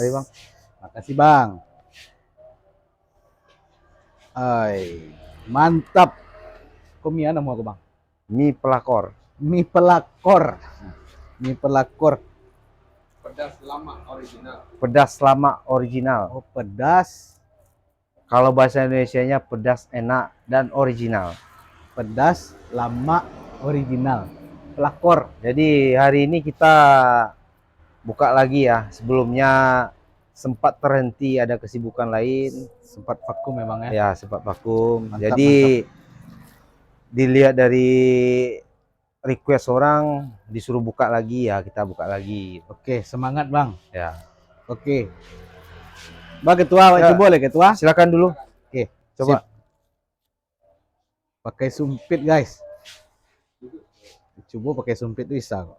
Mari Bang. Makasih Bang. Ay, mantap. Kok mie ana mau aku Bang? Mie pelakor. Mie pelakor. Mie pelakor. Pedas lama original. Oh, pedas. Kalau bahasa Indonesianya pedas enak dan original. Pedas lama original. Pelakor. Jadi hari ini kita buka lagi ya. Sebelumnya sempat terhenti, ada kesibukan lain. Sempat vakum memang ya. Ya, sempat vakum. Mantap, Jadi mantap. dilihat dari request orang disuruh buka lagi ya, kita buka lagi. Oke, semangat Bang. Ya. Oke. Bang ketua, Ya, boleh ketua? silakan dulu. Oke, Coba. sip. Pakai sumpit guys. Coba pakai sumpit bisa kok.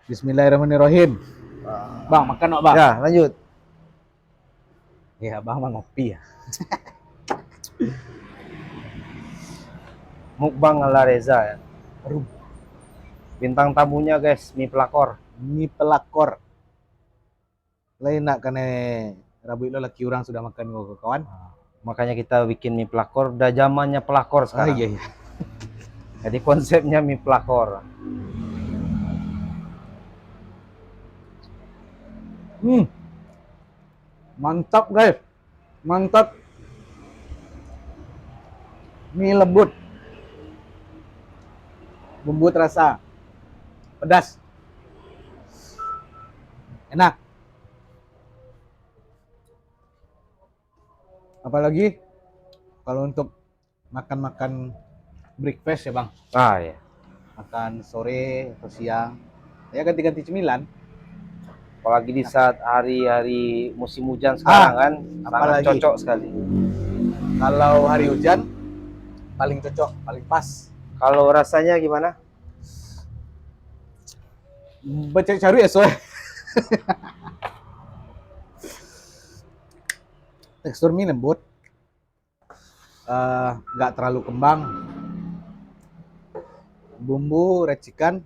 Bismillahirrahmanirrahim. Bang, makan kok Bang? Ya, lanjut. Ya, Bang mah ngopi ya. Mukbang ala Reza ya. Aduh, Bintang tamunya guys, mie pelakor. mie pelakor. Lain nak kene Rabu itu laki orang sudah makan kok kawan. Makanya kita bikin mie pelakor, udah zamannya pelakor Ah sekarang. iya, iya. Jadi konsepnya mie pelakor. Mantap guys. Mantap. Mie lembut. Bumbu terasa. Pedas. Enak. Apalagi kalau untuk makan-makan breakfast ya Bang. Ah ya. Makan sore atau siang. Ya ganti-ganti cemilan. Apalagi di saat hari-hari musim hujan sekarang kan, sangat apalagi. cocok sekali. Kalau hari hujan paling cocok, paling pas. Kalau rasanya gimana? Baca cari ya soe. Tekstur mie lembut, nggak terlalu kembang. Bumbu racikan,